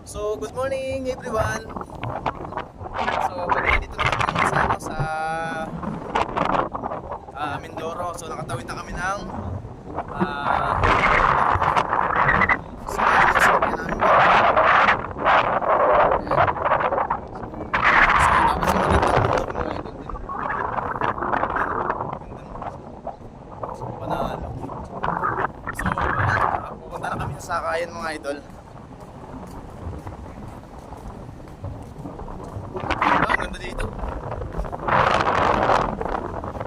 So, good morning everyone. So, bali dito na kami sa Mindoro. So, nakatawid na kami ng sa sasakyan namin. So, tapos yung magandang bundok mga idol din. So, panalo. So, pupunta na kami sa sakayan mga idol. Ang ganda dito.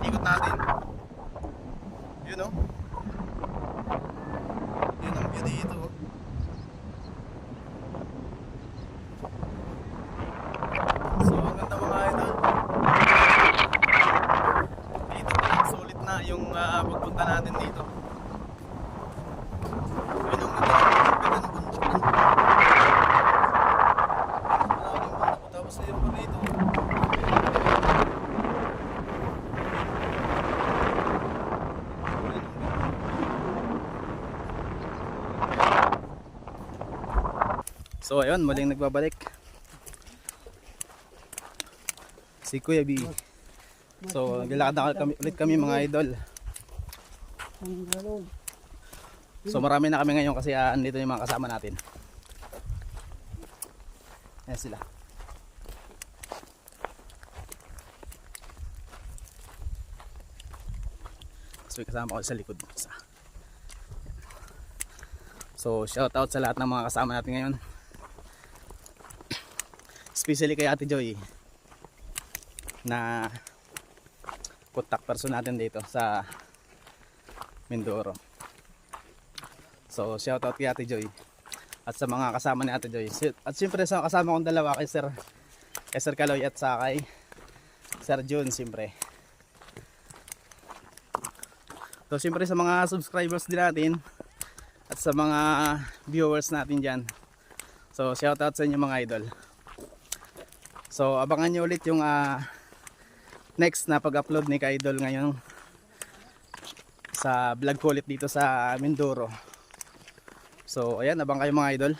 Ikot natin. Yun o. Yun ang view dito. So ang ganda mga idol. Dito pa sulit na yung pagpunta natin dito. Yun ang ganda ng bundok. Tapos mayroon pa rito. So ayun, muling nagbabalik si Kuya B. So naglalakad na ulit kami mga idol. So marami na kami ngayon kasi andito yung mga kasama natin. Ayan sila. So may kasama ko sa likod. So shout out sa lahat ng mga kasama natin ngayon. Especially kay Ate Joy na contact person natin dito sa Mindoro. So shout out kay Ate Joy at sa mga kasama ni Ate Joy. At siyempre sa kasama kong dalawa kay Sir Kaloy at sa kay Sir Jun siyempre. So siyempre sa mga subscribers din natin at sa mga viewers natin dyan. So shout out sa inyo mga idol. So abangan nyo ulit yung next na pag-upload ni Ka-Idol ngayon sa vlog ko ulit dito sa Mindoro. So ayan, abang kayo mga idol.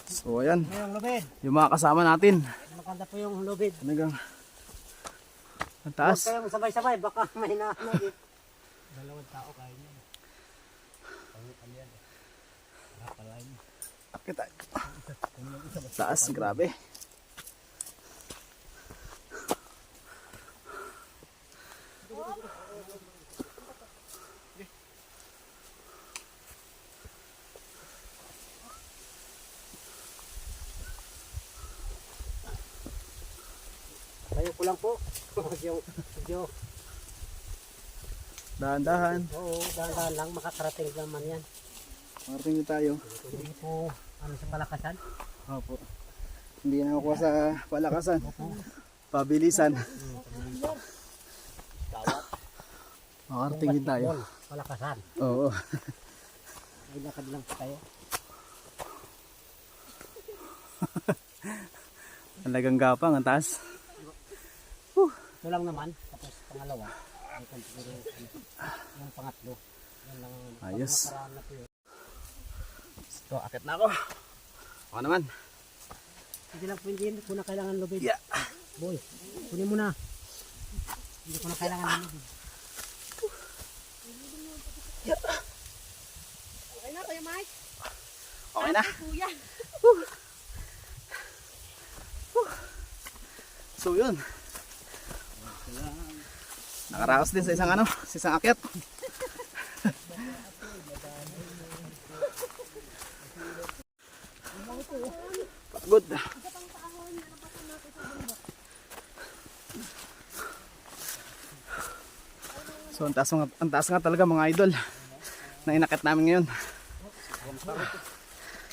So ayan, yung mga kasama natin. Maganda po yung lubid. Hanggang ang taas. Huwag kayong sabay-sabay, baka may nahanagin. Dalawang tao kaya niya. Kita. Taas, grabe. Tayo ko lang po. Yung Dahan-dahan. oo, dahan-dahan lang, makakarating naman yan. Marating tayo. Hindi po, ano sa palakasan? Opo. Hindi na nakukuha sa palakasan. Pabilisan. Makarating din tayo. Palakasan. Oo. Ay, lakad lang po tayo. Talagang gapang, ang taas. Ito lang naman, tapos pangalawa. Yung pangatlo. Yan lang. Ayos. Makaraan na po yun. So, akit na ako. Ako naman. Hindi lang po, hindi ko na kailangan lubid. Yeah. Boy, kunin mo na. Hindi ko na kailangan lubid. Okay na, Kuya Mike? Okay na. Kuya. So, yun. Nakaraos din sa isang ano, sa isang akyat. Good. So ang taas nga talaga mga idol na inakit namin ngayon.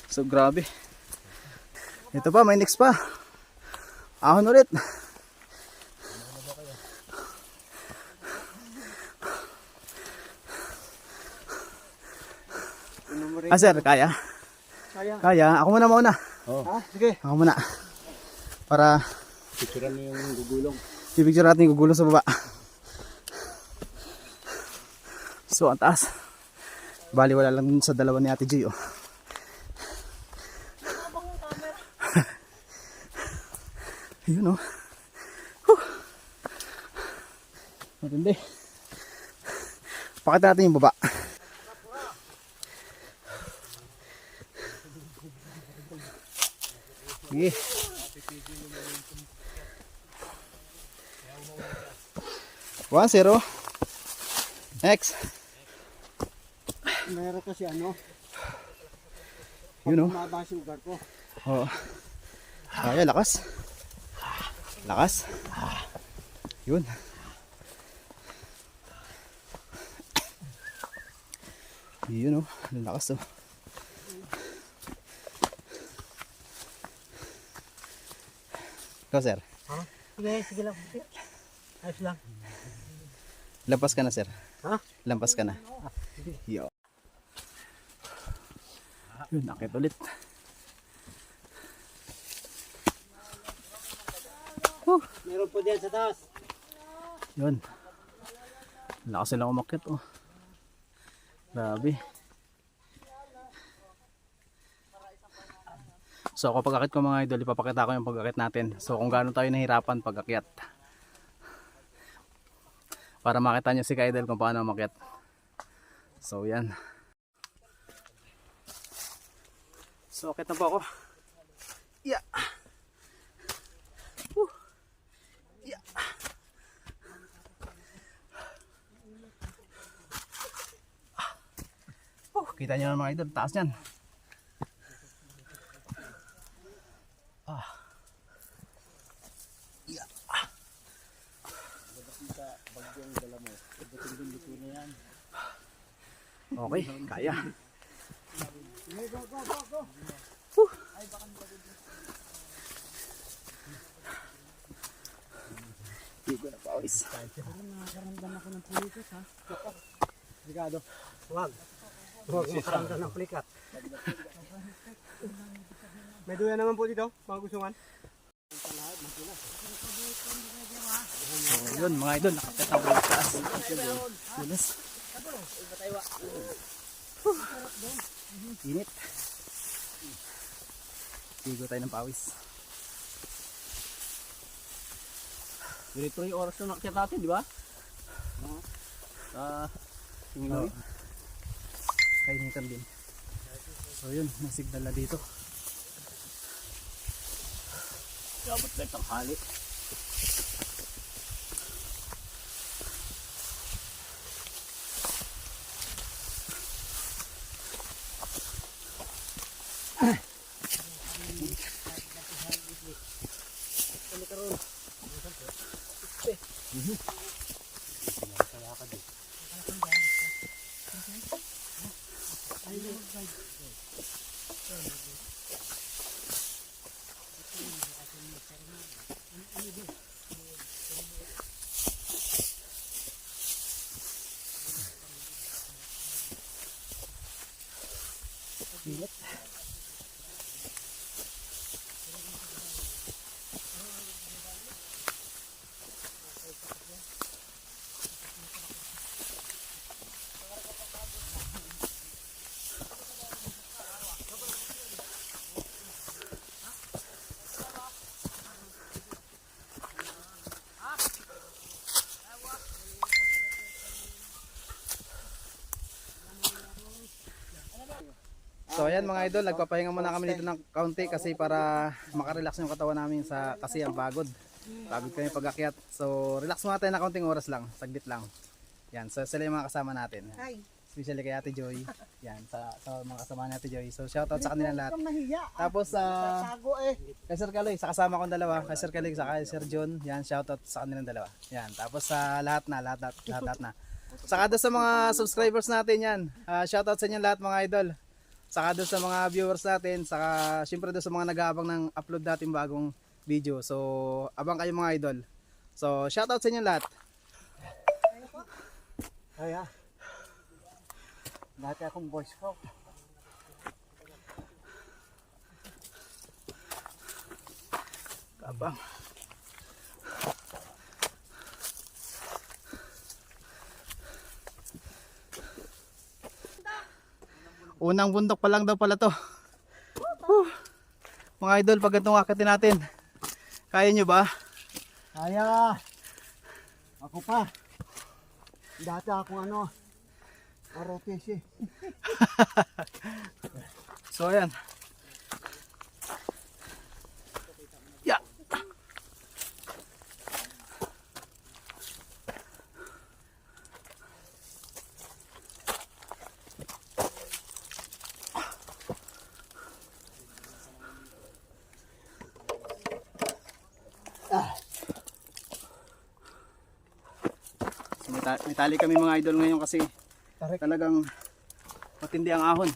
So grabe. Ito pa, may next pa. Ahon ulit. Sir, kaya? Kaya. Ako muna mauna. Oh. Sige. Ako muna. Para Picturean mo yung gugulong. pipicture natin yung gugulong sa baba. So, ang taas. Bali, wala lang sa dalawa ni Ate G, oh. Ayun oh. Huh. Matindi. Pakita natin yung baba. Sige. One, zero. Next. Meron kasi ano, Yun oh. mababa ang sugar ko. Oo. Kaya, lakas. Lakas. Yun. Yun oh. Lakas oh. Ikaw sir. Ha? Sige, sige lang. Ayos lang. Lampas ka na sir. Ha? Lampas ka na. Yo. Yun, akit ulit. Meron po diyan sa taas. Yun. Lakas silang umakit oh. Grabe. So kapag akit ko mga idol, ipapakita ko yung pag-akit natin. So kung gaano tayo nahirapan pag-akyat. Para makita nyo si ka-idol kung paano umakyat. So yan. So akit na po ako. Yeah. Yeah. Kita nyo na mga idol, taas yan. Yeah. Okay, kaya. Higo na pawis. Nakaramdam ako ng pulikat ha. Delikado. Huwag. Huwag makaramdam ng pulikat. May duyan naman po dito, mga gusungan. So yun mga idol, nakakita ko yung taas. Lunas. Init. Higo tayo ng pawis. Ganito yung oras na nakita natin, di ba? Oo. Kainitan din. So yun, may signal na dito. Dapat na tanghali. So ayan mga idol, nagpapahinga muna kami dito ng kaunti kasi para makarelax yung katawan namin kasi ang pagod. Pagod kami pag-akyat. So relax muna tayo na kaunting oras lang, saglit lang. Yan, so sila yung mga kasama natin. Hi. Especially kay Ate Joy. Yan, sa mga kasama ni Ate Joy. So shoutout sa kanilang lahat. Mahiya. Tapos Tago eh. kay Sir Kaloy, sa kasama kong dalawa, kay Sir Kaloy, sa kay Sir John. Yan, shoutout sa kanilang dalawa. Yan, tapos sa lahat na. Saka doon sa mga subscribers natin yan. Shoutout sa inyo lahat mga idol. Saka doon sa mga viewers natin, saka syempre doon sa mga nag-aabang ng upload natin bagong video. So, abang kayo mga idol. So, shoutout sa inyo lahat. Ay ah. Dati akong Boy Scout. Abang. Unang bundok pa lang daw pala to. Mga idol, pag itong akitin natin, Kaya nyo ba? Kaya. Ako pa. Dati akong ROTC. So ayan. Yeah. So, may tali kami mga idol ngayon kasi Tarik. talagang matindi ang ahon.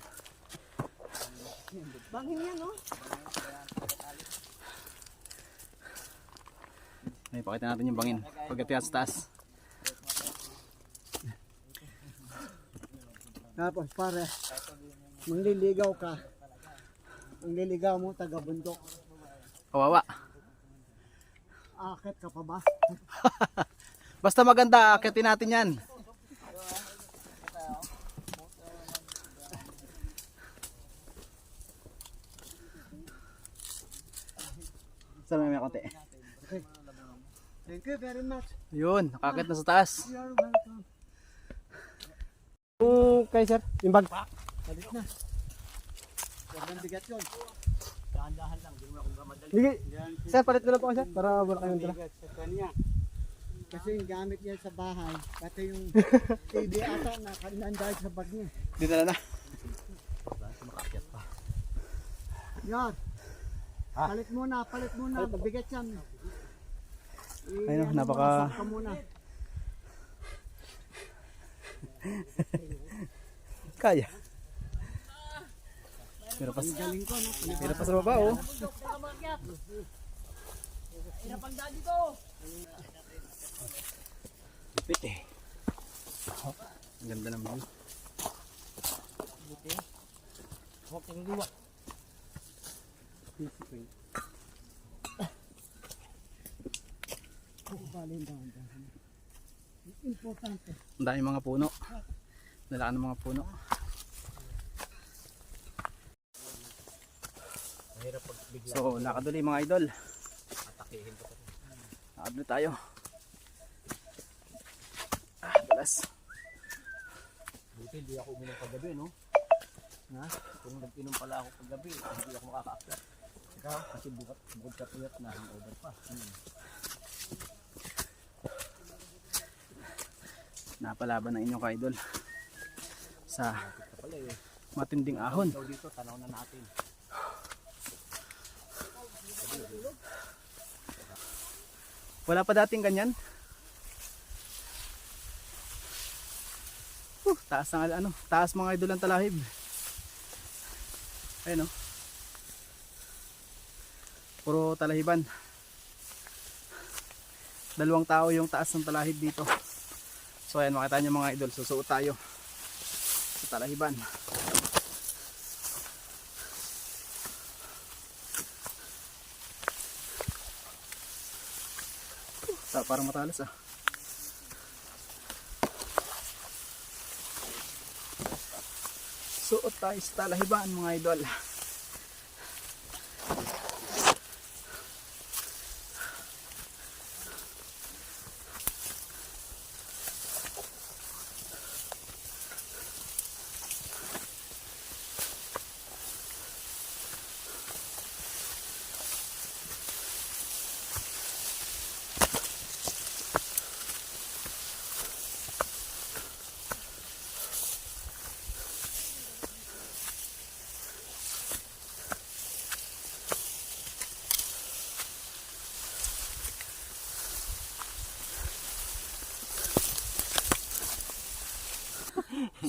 Bangin yan, no? Ay, pakita natin yung bangin pagkatiya sa taas. Tapos pare, mangliligaw ka. Ang liligaw mo, taga-bundok. Kawawa. Akit ka pa ba? Basta maganda, akitin natin yan. Saan may konti? Okay. Thank you very much. Yun, nakakit na sa taas. You are welcome. Okay, sir. Yung bag. Palit na. Huwag nang bigat yun. Dahan-dahan lang. Hindi mo akong gamadali. Sir, palit ko lang po ako, sir. Para wala kayong dala. Kasi yung gamit niya sa bahay, pati yung TV ata nakanandahit sa bag niya. Dinala na. Yan. Palit muna, palit muna. Mabigat yan. Ayun, napaka- Ka muna. Kaya. Pero pas, Galing ko, no? pero pas sa baba, oh. Lupit eh. Ang ganda ng view. Huwag kang luwa. Importante. Ang daming mga puno. Dalaan ng mga puno. So, nakaduli mga idol. Nakaduli tayo. Dulas. Buti hindi ako uminom paggabi, no? Na? Kung nag-inom pala ako paggabi, hindi ako makaka-akit. Kasi bukod ka tuyat na hangover pa. Napalaban ng inyong ka-idol sa matinding ahon. Daw dito, tanaw na natin. Wala pa dating ganyan. Taas ng taas mga idol ang talahib. Ayun oh. Puro talahiban. 2 tao yung taas ng talahib dito. So ayan, makita nyo mga idol, susuot tayo sa talahiban. Parang matalas ah. Suot tayo sa talahiban mga idol.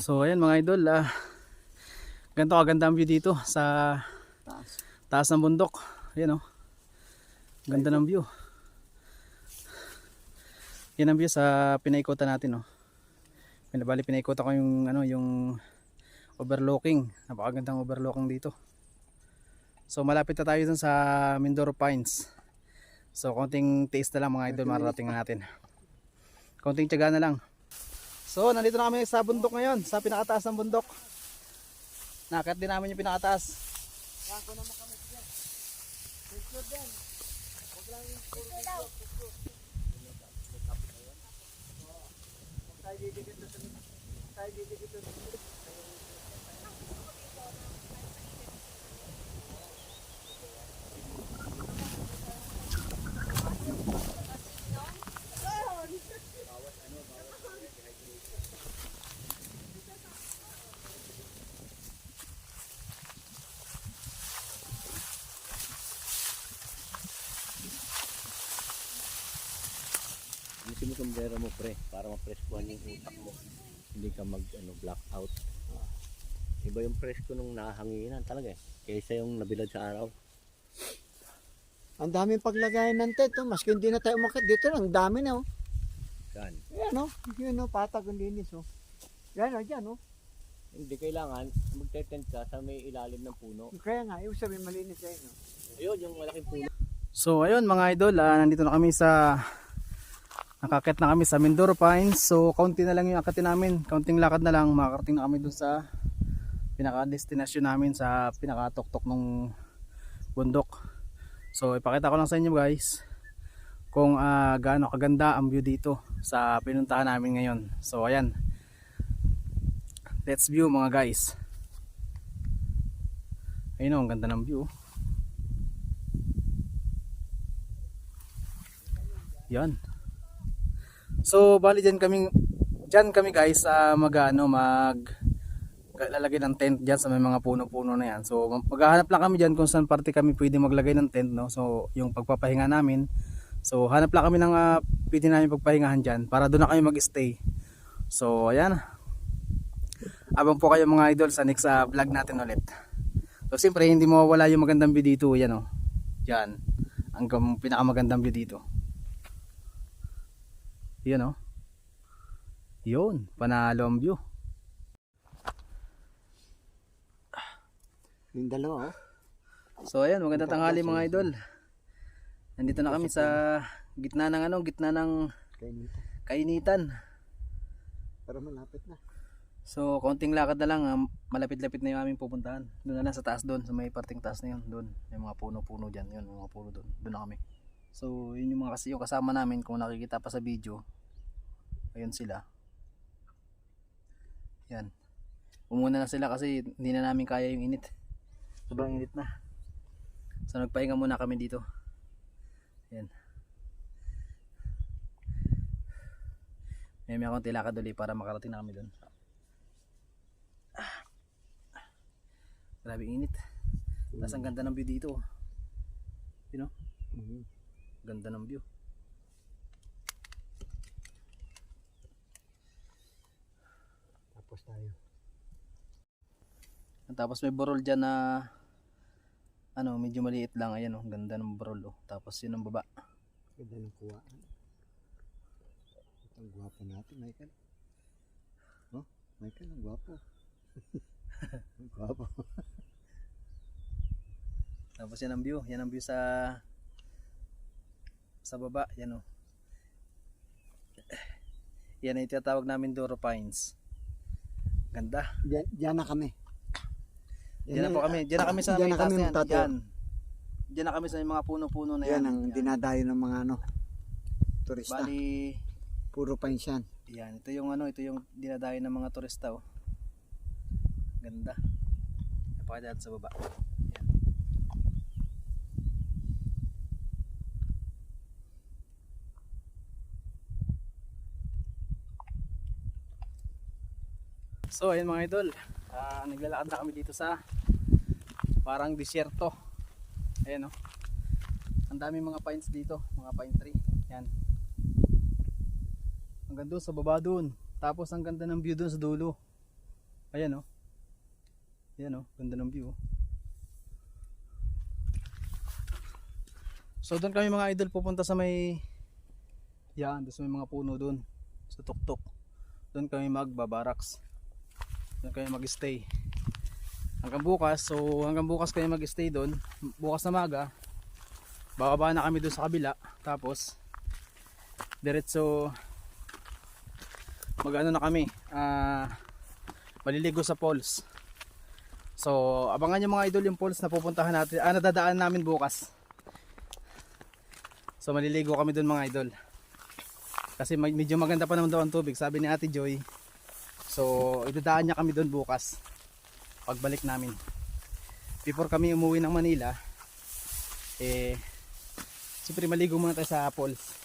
So ayan mga idol, ganito kaganda ang view dito sa taas ng bundok. Ayan oh, ganda ng view. Yan ang view sa pinaikutan natin oh. Pinabali pinaikutan ko yung yung overlooking. Napakagandang overlooking dito. So malapit na tayo dun sa Mindoro Pines. So konting taste na lang mga idol, mararating na natin. Konting tiyaga na lang. So, nandito na kami sa bundok ngayon, sa pinakataas ng bundok. Nakakit din namin yung pinakataas. Yan ko naman kami dyan. Picture din. Huwag Ayusin mo sombrero mo pre, para ma-freskuhan yung utak mo. Hindi ka mag blackout. Iba yung presko nung nakahanginan talaga eh. Kaysa yung nabilad sa araw. Ang daming paglagay ng tent, oh. Maski hindi na tayo umakit dito lang, ang dami na, oh. Yan. Yan, oh. Yun, oh, patag ang linis, oh. Yan, oh, dyan, oh. Hindi kailangan magte-tent ka sa may ilalim ng puno. Kaya nga, ibig sabihin malinis yan, oh. Ayun, yung malaking puno. So ayun mga idol, nandito na kami sa nakakit na kami sa Mindoro Pines. So kaunti na lang yung akitin namin, kaunting lakad na lang makakarating na kami dun sa pinaka-destinasyon namin sa pinaka-tuktok ng bundok. So ipakita ko lang sa inyo guys kung gaano kaganda ang view dito sa pinuntahan namin ngayon. So ayan, let's view mga guys. Ayun, ang ganda ng view. Yan. So bali dyan kami guys lalagay ng tent dyan sa may mga puno-puno na yan. So maghahanap lang kami dyan kung saan parte kami pwede maglagay ng tent, no? So yung pagpapahinga namin, so hanap lang kami ng pwede namin pagpahingahan dyan para doon na kami mag-stay. So ayan, abang po kayo mga idol sa next vlog natin ulit. So siyempre hindi mawawala yung magandang view dito. Yan o, yan ang pinakamagandang view dito. Yan o, yun, panalo ang view. Yung dalawa, oh. So ayan, magandang tanghali mga idol. Nandito na kami sa gitna ng kainitan. Pero malapit na. So konting lakad na lang, malapit-lapit na yung aming pupuntahan. Doon na lang sa taas doon, sa may parting taas na yun, doon. May mga puno-puno dyan, yun, mga puno doon. Doon na kami. So yun yung yung kasama namin, kung nakikita pa sa video. Ayun sila. Yan. Umuna na sila kasi hindi na namin kaya yung init. Sobrang init na. So nagpahinga muna kami dito. Yan. May konti lakad ulit para makarating na kami doon. Grabe init. Tapos ang ganda ng view dito. You know? Ganda ng view. Tapos tayo. Tapos may burol dyan na medyo maliit lang. Ayan oh, ganda ng burol oh. Tapos yun ang baba. Ganda ng kuwaan. Ang gwapo natin, Michael. Oh, Michael, ang gwapo. Ang gwapo. Tapos yan ang view. Yan ang view sa baba. Yan oh. Yan ay tinatawag namin Mindoro Pines. Ganda. Diyan na kami. Diyan na po kami. Diyan na kami sa may taas na yan. Diyan. Diyan na kami sa mga puno-puno na yan. Yan ang dinadayo ng mga turista. Bali, puro pines yan. yan. Ito yung dinadayo ng mga turista oh. Ganda. Napakadaan sa baba. Yan. So ayun mga idol, naglalakad na kami dito sa parang disyerto. Ayan oh. Ang daming mga pines dito, mga pine tree. Yan. Hanggang doon sa baba doon. Tapos ang ganda ng view doon sa dulo. Ayan oh. Ayan oh, ganda ng view. So doon kami mga idol pupunta sa may doon sa may mga puno doon sa tuktok. Doon kami magbabaraks. Doon kami mag-stay hanggang bukas. So hanggang bukas kami mag-stay doon. Bukas na maga bababa na kami doon sa kabila. Tapos diretso mag-ano na kami, maliligo sa falls. So abangan nyo mga idol yung falls na pupuntahan natin, nadadaan namin bukas. So maliligo kami doon mga idol. Kasi medyo maganda pa naman daw ang tubig, sabi ni Ate Joy. So idadaan niya kami doon bukas pagbalik namin. Before kami umuwi ng Manila, siyempre maligo muna tayo sa falls.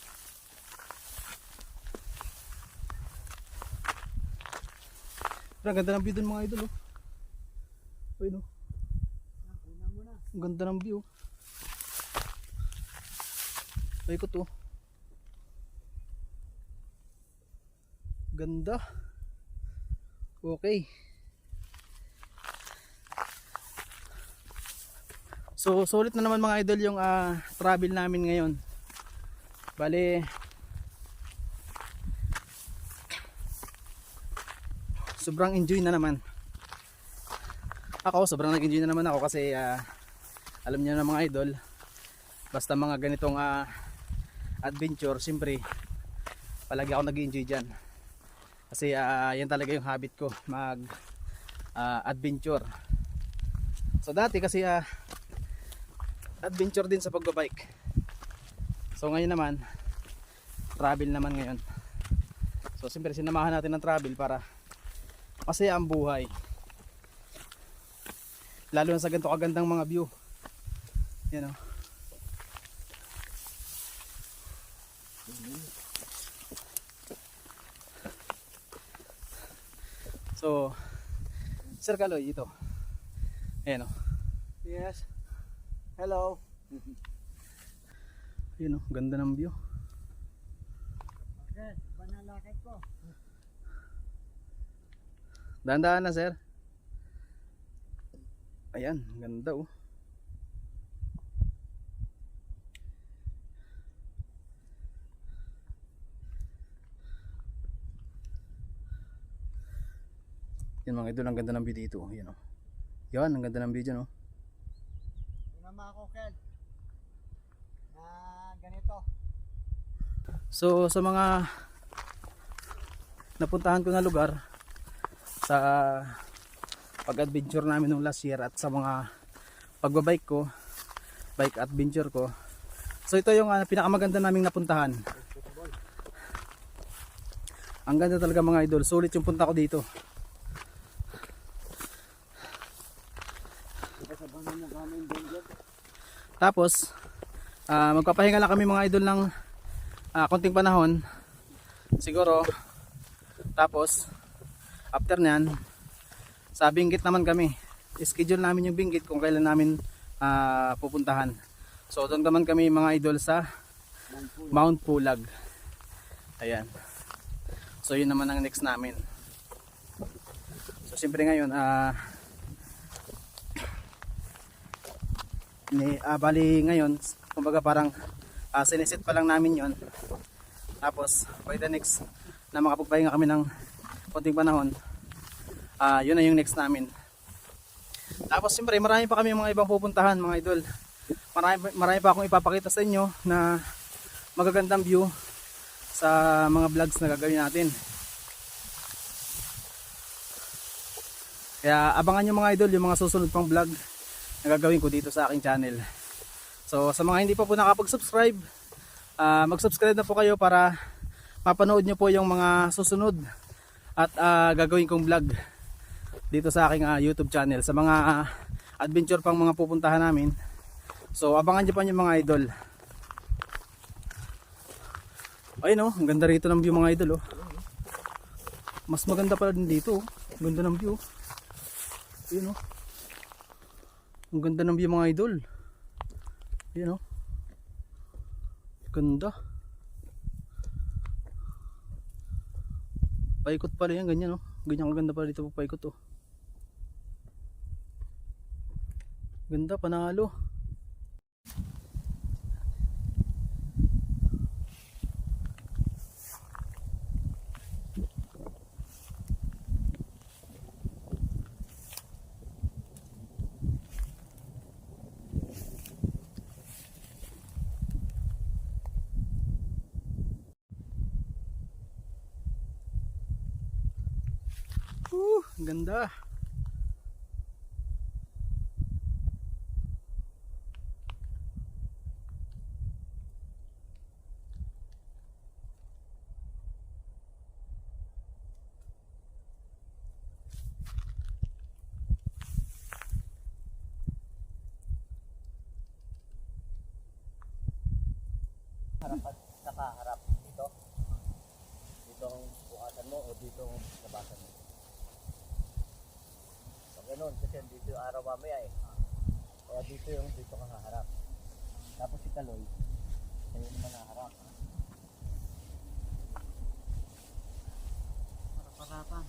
Pero ang ganda ng view doon mga idol. Ayun, ang ganda ng view. Paikot to. Ganda. Okay. So sulit na naman mga idol yung travel namin ngayon. Bale sobrang enjoy na naman. Ako sobrang nag-enjoy na naman ako kasi alam niyo na mga idol, basta mga ganitong adventure, siyempre palagi ako nag-enjoy diyan. Kasi yan talaga yung habit ko, mag adventure. So dati kasi adventure din sa pagbabike. So ngayon naman travel naman ngayon. So siyempre sinamahan natin ng travel para masaya ang buhay. Lalo na sa ganito kagandang mga view. Yan o. So Sir Kaloy, ito. Ayan o. Yes. Hello. Yun o, ganda ng view. Okay, panalakad ko. Dahan-dahan na sir. Ayan, ganda oh. Yan mga idol, ang ganda ng view dito. Yan oh. Yan, ang ganda ng view dyan oh. Naman ako, Kel. Na ganito. So sa mga napuntahan ko na lugar sa pag-adventure namin nung last year at sa mga pagbabike ko, bike adventure ko. So ito yung pinakamaganda naming napuntahan. Ang ganda talaga mga idol, sulit yung punta ko dito. Tapos magpapahinga lang kami mga idol ng konting panahon siguro. Tapos after nyan, sa Benguet naman kami. Schedule namin yung Benguet kung kailan namin pupuntahan. So doon naman kami mga idol sa Mount Pulag. Ayan. So yun naman ang next namin. So siyempre ngayon bali ngayon kumbaga parang sinisit pa lang namin yon. Tapos by the next na makapagpahinga kami ng konting panahon, yun na yung next namin. Tapos siyempre marami pa kami mga ibang pupuntahan mga idol. Marami pa akong ipapakita sa inyo na magagandang view sa mga vlogs na gagawin natin. Kaya abangan nyo mga idol yung mga susunod pang vlog na gagawin ko dito sa aking channel. So sa mga hindi pa po nakapag-subscribe, mag-subscribe na po kayo para mapanood nyo po yung mga susunod at gagawin kong vlog dito sa aking YouTube channel sa mga adventure pang mga pupuntahan namin. So abangan nyo pa yung mga idol. Ayun oh, ang ganda rito ng view mga idol oh. Mas maganda pala din dito oh. Ang ganda ng view. Ayun oh. Ang ganda ng view mga idol. Ayun oh. Ganda. Paikot pala yan, ganyan oh. Ganyan kaganda pala dito paikot oh. Ganda, panalo. Ganda. Harapan, nakaharap dito. Dito ang bukasan mo o dito ang labasan mo. So, ganun, kasi dito yung araw mamaya eh. Kaya dito yung dito ka haharap. Tapos si Kaloy, sa'yo naman haharap. Harapan.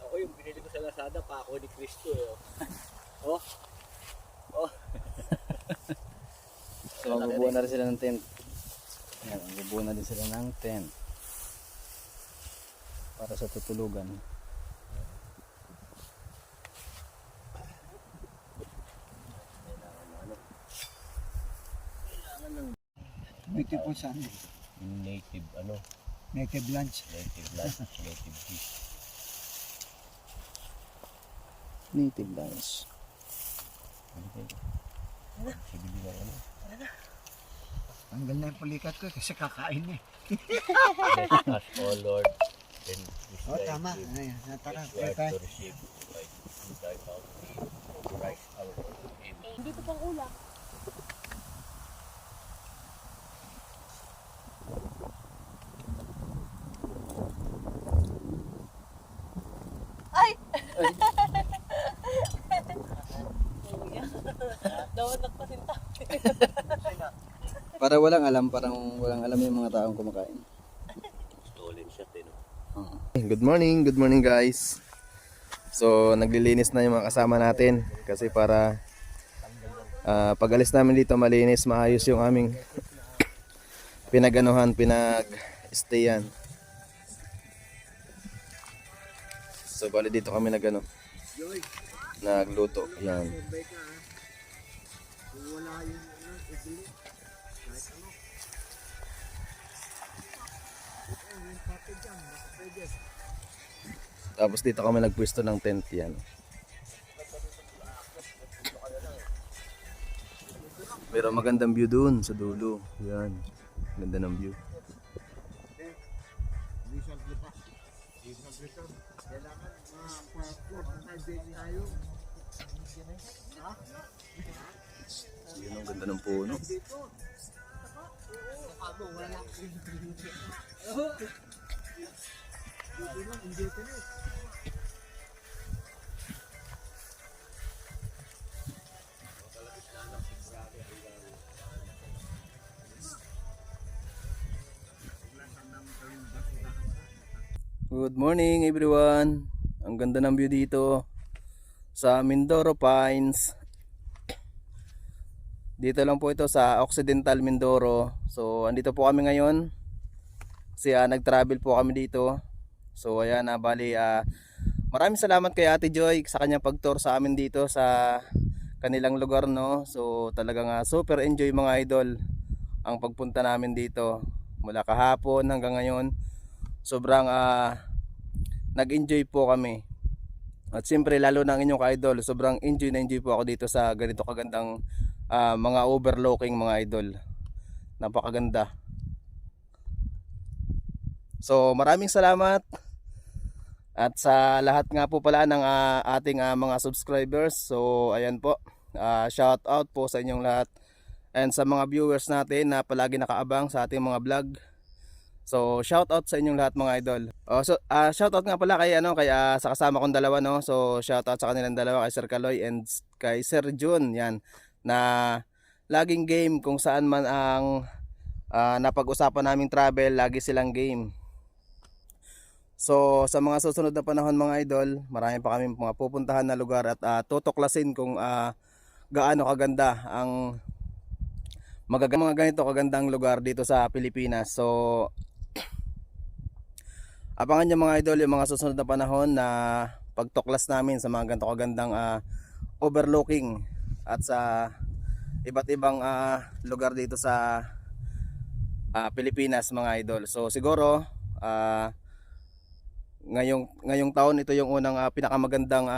Ako yung binili ko sa Lazada pa ako ni Cristo eh. Oh. Oh. So magbubuo na rin sila ng tent. Ayan, magbubuo na din sila ng tent. Para sa tutulugan. Beautiful Sunday. Native Native lunch. native land, native dish. Native dance. Sige din lang Tanggal na yung pulikat ko kasi kakain eh. Let us, O Lord, and Oh, tama. Ay, tara. to receive like thy bounty, Christ our Lord. Amen. Hindi ko pang ulam. Ay! Dawan nagpasinta. Para walang alam, parang walang alam yung mga taong kumakain. Stolen shot eh, no? Good morning guys. So naglilinis na yung mga kasama natin kasi para pag alis namin dito malinis, maayos yung aming pinaganuhan, pinag-stayan. So bali dito kami nagano, nagluto. Yan. Tapos dito kami nagpwesto ng tent yan. Pero magandang view dun sa dulo. Yan. Ganda ng view. Yun ang ganda ng puno. Good morning everyone. Ang ganda ng view dito sa Mindoro Pines. Dito lang po ito sa Occidental Mindoro. So andito po kami ngayon. Kasi nag-travel po kami dito. So ayan, bali maraming salamat kay Ate Joy sa kanyang pag-tour sa amin dito sa kanilang lugar, no. So talagang super enjoy mga idol ang pagpunta namin dito mula kahapon hanggang ngayon. Sobrang nag-enjoy po kami. At siyempre lalo na ang inyong ka-idol, sobrang enjoy na enjoy po ako dito sa ganito kagandang mga overlooking mga idol. Napakaganda. So maraming salamat. At sa lahat nga po pala ng ating mga subscribers. So ayan po, shout out po sa inyong lahat. And sa mga viewers natin na palagi nakaabang sa ating mga vlog. So shout out sa inyong lahat mga idol. Shout out nga pala kay sa kasama kong dalawa, no. So shout out sa kanilang dalawa, kay Sir Kaloy and kay Sir Jun, yan, na laging game kung saan man ang napag-usapan naming travel, lagi silang game. So sa mga susunod na panahon mga idol, marami pa kami mga pupuntahan na lugar at tutuklasin kung gaano kaganda ang mga ganito kagandang lugar dito sa Pilipinas. So abangan nyo mga idol yung mga susunod na panahon na pagtuklas namin sa mga ganito kagandang overlooking at sa iba't ibang lugar dito sa Pilipinas mga idol. So siguro ngayong taon ito yung unang pinakamagandang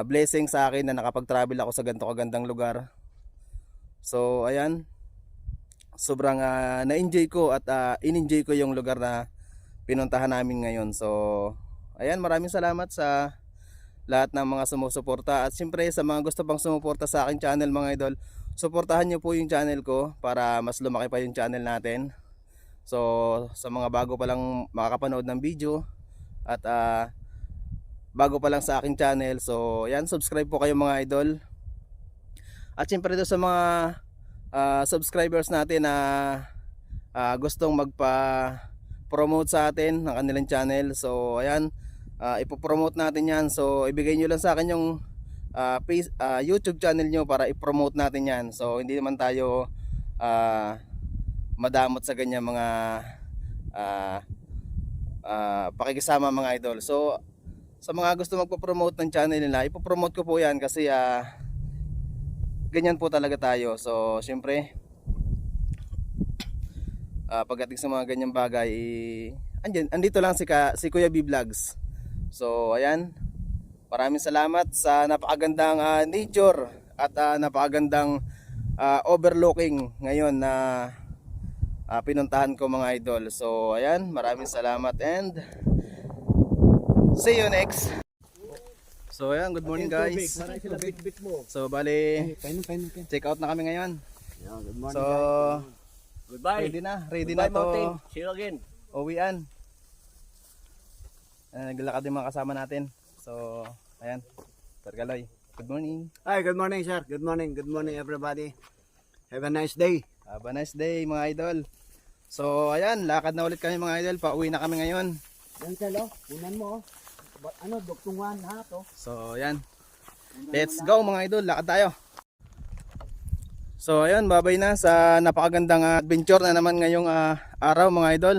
blessing sa akin na nakapag-travel ako sa ganito kagandang lugar. So ayan, sobrang na-enjoy ko at in-enjoy ko yung lugar na pinuntahan namin ngayon. So ayan, maraming salamat sa lahat ng mga sumusuporta at siyempre sa mga gusto pang sumuporta sa aking channel mga idol, suportahan nyo po yung channel ko para mas lumaki pa yung channel natin. So sa mga bago pa lang makakapanood ng video at bago pa lang sa aking channel, so yan, subscribe po kayo mga idol. At siyempre doon sa mga subscribers natin na gustong magpa-promote sa atin ng kanilang channel, so ayan, ipopromote natin yan. So ibigay nyo lang sa akin yung YouTube channel nyo para i-promote natin yan. So hindi naman tayo madamot sa ganyan mga pakikisama mga idol. So sa mga gusto magpo-promote ng channel nila, ipopromote ko po yan kasi ganyan po talaga tayo. So syempre pagdating sa mga ganyang bagay, andito lang si Kuya B Vlogs. So ayan, maraming salamat sa napakagandang nature at napakagandang overlooking ngayon na pinuntahan ko mga idol. So ayan, maraming salamat and see you next. So ayan, good morning guys. So bali, check out na kami ngayon. Good morning. So Goodbye. ready na Goodbye, Mountain. to See you again. uwian. Naglalakad yung mga kasama natin. So ayan, Sir Galoy, good morning. Hi, good morning sir. Good morning everybody. Have a nice day. Have a nice day mga idol. So ayan, lakad na ulit kami mga idol. Pauwi na kami ngayon. Yan sir, unan mo. Dugtungan ha to. So ayan, let's go mga idol, lakad tayo. So ayan, babay na sa napakagandang adventure na naman ngayong araw mga idol.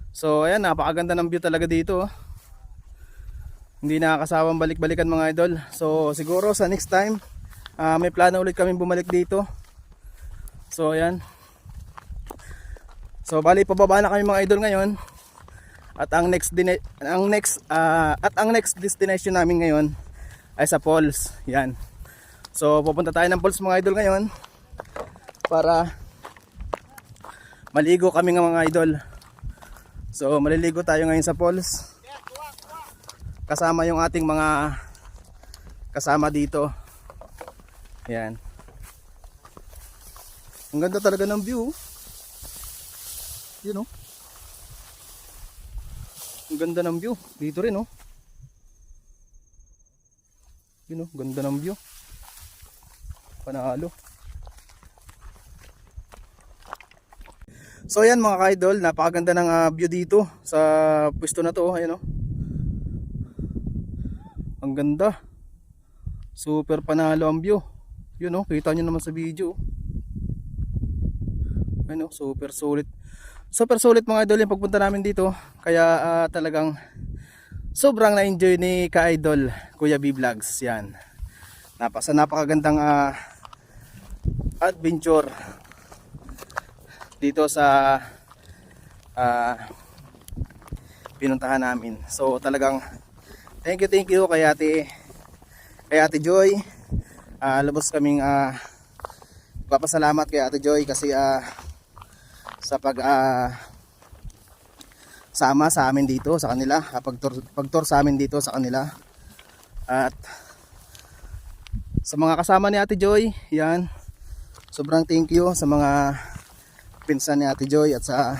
So ayan, napakaganda ng view talaga dito. Hindi nakakasawang balik-balikan mga idol. So siguro sa next time may plano ulit kami bumalik dito. So ayan. So bali pababa na kami mga idol ngayon. At ang next destination namin ngayon ay sa falls. Yan. So pupunta tayo ng falls mga idol ngayon para maligo kami ng mga idol. So maliligo tayo ngayon sa falls. Kasama yung ating mga kasama dito. Yan. Ang ganda talaga ng view. Yun oh. Ang ganda ng view. Dito rin oh. Yun oh, ganda ng view. Panalo. So yan mga ka-idol, napakaganda ng view dito sa pwesto na to. Ayan oh. Ang ganda. Super panalo ang view. Yun oh, kita nyo naman sa video. Ayan oh, super solid. Super solid mga idol yung pagpunta namin dito. Kaya talagang sobrang na-enjoy ni ka-idol Kuya B Vlogs. Yan. Napakagandang adventure dito sa pinuntahan namin. So talagang thank you kay Ate Joy. Lubos kaming papasalamat kay Ate Joy kasi sa sama sa amin dito sa kanila, pag-tour sa amin dito sa kanila. At sa mga kasama ni Ate Joy, yan, sobrang thank you sa mga pinsan ni Ate Joy at sa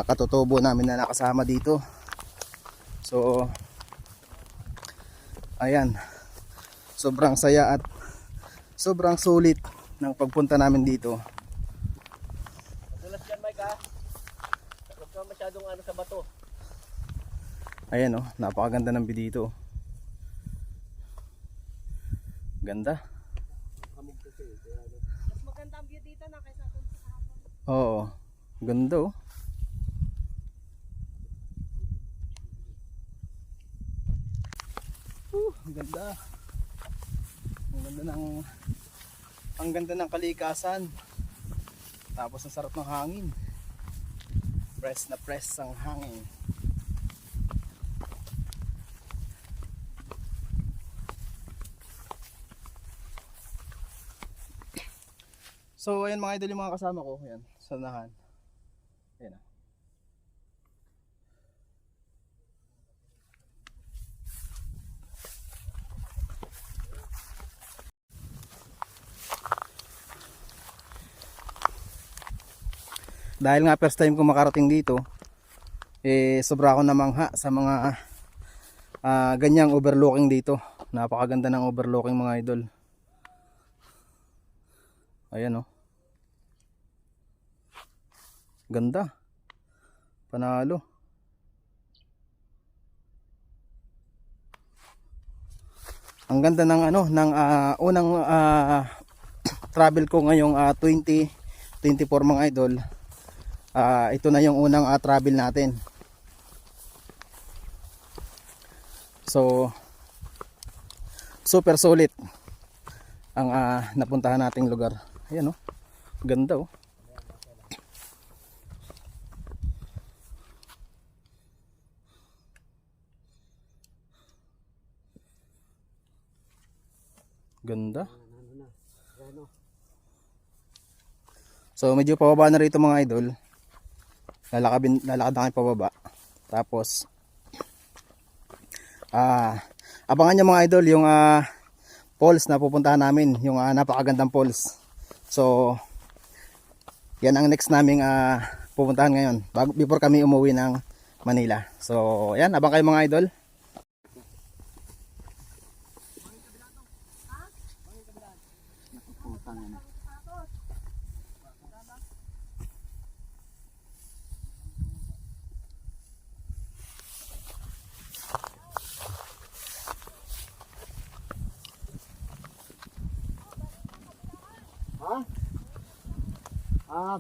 katutubo namin na nakasama dito. So ayan, sobrang saya at sobrang sulit ng pagpunta namin dito. Madulas yan, Mike, ha? Huwag ka masyadong ano sa bato. Ayan oh, napakaganda ng view dito. Ganda. Mas maganda ang view dito na kaysa dun sa kahapon. Oo, ganda oh. Ang ganda. Ang ganda ng kalikasan. Tapos ang sarap ng hangin. Press na press ang hangin. So ayan mga idol yung mga kasama ko. Ayan, sa unahan. Ayan ah. Dahil nga first time ko makarating dito, sobra ako namangha sa mga ganyang overlooking dito. Napakaganda ng overlooking mga idol. Ayan oh. Ganda. Panalo. Ang ganda ng unang travel ko ngayong 2024 mga idol. Ito na yung unang travel natin. So super solid ang napuntahan nating lugar. Ayan oh. Ganda oh. Ganda. So medyo pababa na rito mga idol. Lalakad na kayo pababa. Tapos abangan nyo mga idol yung falls na pupuntahan namin, yung napakagandang falls. So yan ang next naming pupuntahan ngayon before kami umuwi ng Manila. So yan, abang kayo mga idol.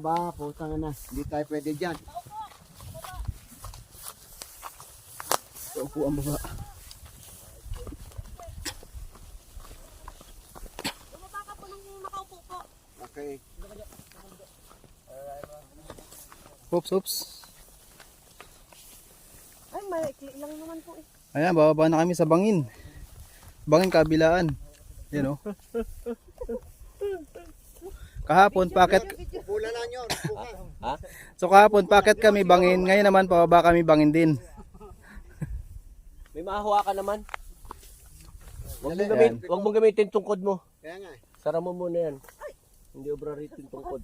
Ba, putang na. Hindi tayo pwede dyan. Upo ang baba. Bumaba ka po nung nakaupo po. Okay. Oops. Ay, maikli lang naman po eh. Ayan, bababa na kami sa bangin. Bangin kabilaan. Yan oh. Kahapon packet. Pula lang yun. Ha? So kahapon packet kami bangin, ngayon naman pababa kami bangin din. May mahawa ka naman. Ayan. Huwag mong gamitin tungkod mo. Kaya nga eh. Sara mo muna yan. Hindi obra rito yung tungkod.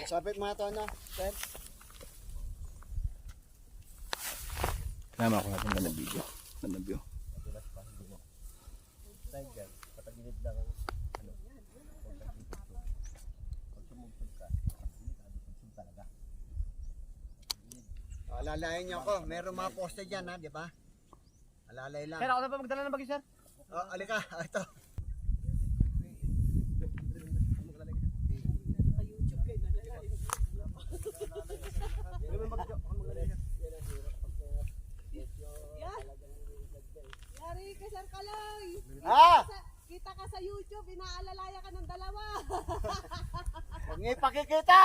Sabit mga to na. Sen. Tama ko natin na video. Na view. Patagilid lang ang ano. Alalayan niyo ako. Meron mga poste dyan ha, di ba? Alalay lang. Sir, ako na pa magdala ng bagay, sir? Oh, alika. Ito. Yari ka, Sir Kaloy. Ah! Kita ka sa YouTube, inaalalaya ka ng dalawa. Huwag niyo ipakikita!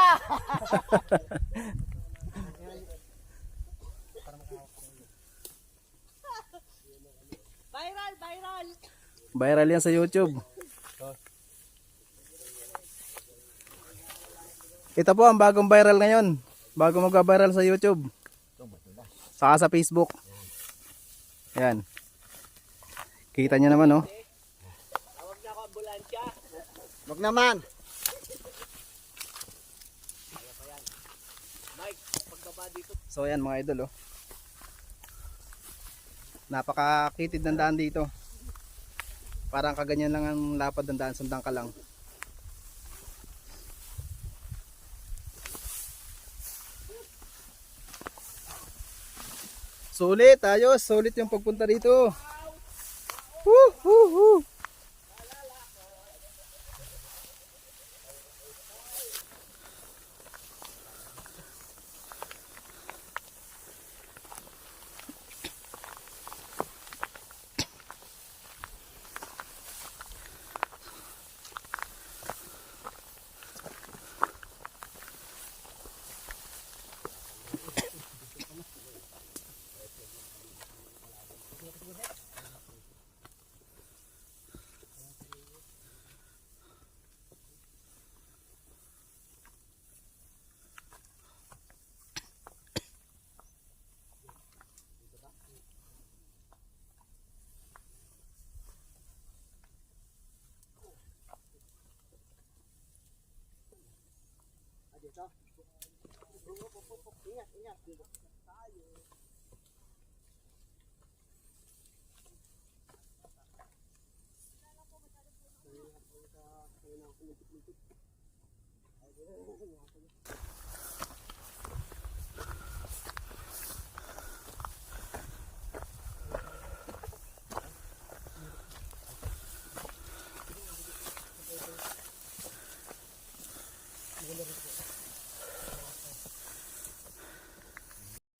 Viral. Viral yan sa YouTube. Ito po ang bagong viral ngayon. Bago magka-viral sa YouTube. Saka sa Facebook. Ayan. Kita nyo naman oh. Tawag na ako ambulansya. Huwag naman. Mike, pagbaba dito. So ayan mga idol oh. Napakakitid ng daan dito. Parang kaganyan lang ang lapad ng daan, sandang ka lang. Sulit, ayos, sulit yung pagpunta dito. Woo, woo, woo.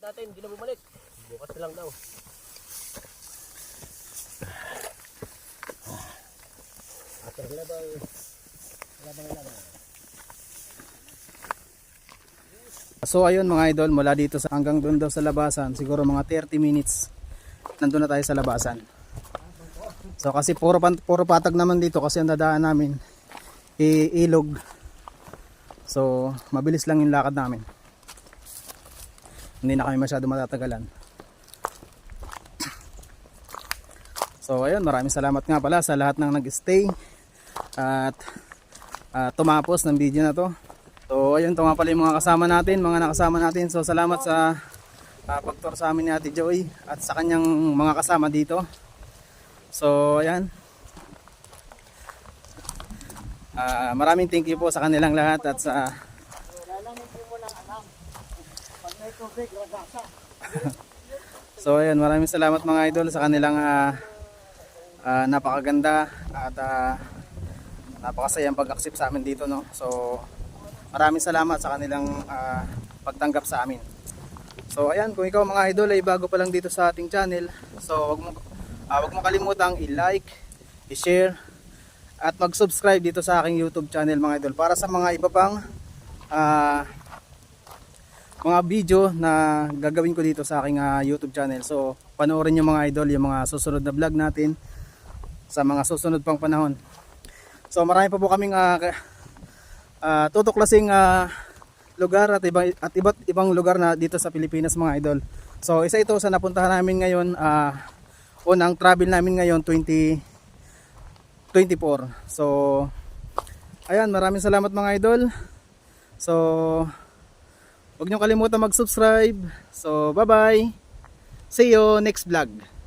Dati hindi na bumalik. Bukas na lang daw. So ayun mga idol, mula dito sa hanggang doon daw sa labasan, siguro mga 30 minutes nandun na tayo sa labasan. So kasi puro patag naman dito kasi ang dadaan namin ilog. So mabilis lang yung lakad namin. Hindi na kami masyado matatagalan. So ayun, maraming salamat nga pala sa lahat ng nag-stay at tumapos ng video na to. So ayun, ito nga pala yung mga kasama natin, mga nakasama natin. So salamat sa pag-tour sa amin ni Ate Joy at sa kanyang mga kasama dito. So ayan, maraming thank you po sa kanilang lahat at sa so ayan, maraming salamat mga idol sa kanilang napakaganda at napakasayang pag-accept sa amin dito, no. So maraming salamat sa kanilang pagtanggap sa amin. So ayan, kung ikaw mga idol ay bago pa lang dito sa ating channel, so wag mo kalimutang i-like, i-share at mag-subscribe dito sa aking YouTube channel mga idol para sa mga iba pang mga video na gagawin ko dito sa aking YouTube channel. So panoorin nyo mga idol yung mga susunod na vlog natin sa mga susunod pang panahon. So marami pa po kaming tutoklasing lugar at iba't ibang lugar na dito sa Pilipinas mga idol. So isa ito sa napuntahan namin ngayon, unang travel namin ngayon 2024. So ayan, maraming salamat mga idol. So huwag nyo kalimutan mag-subscribe. So bye bye. See you next vlog.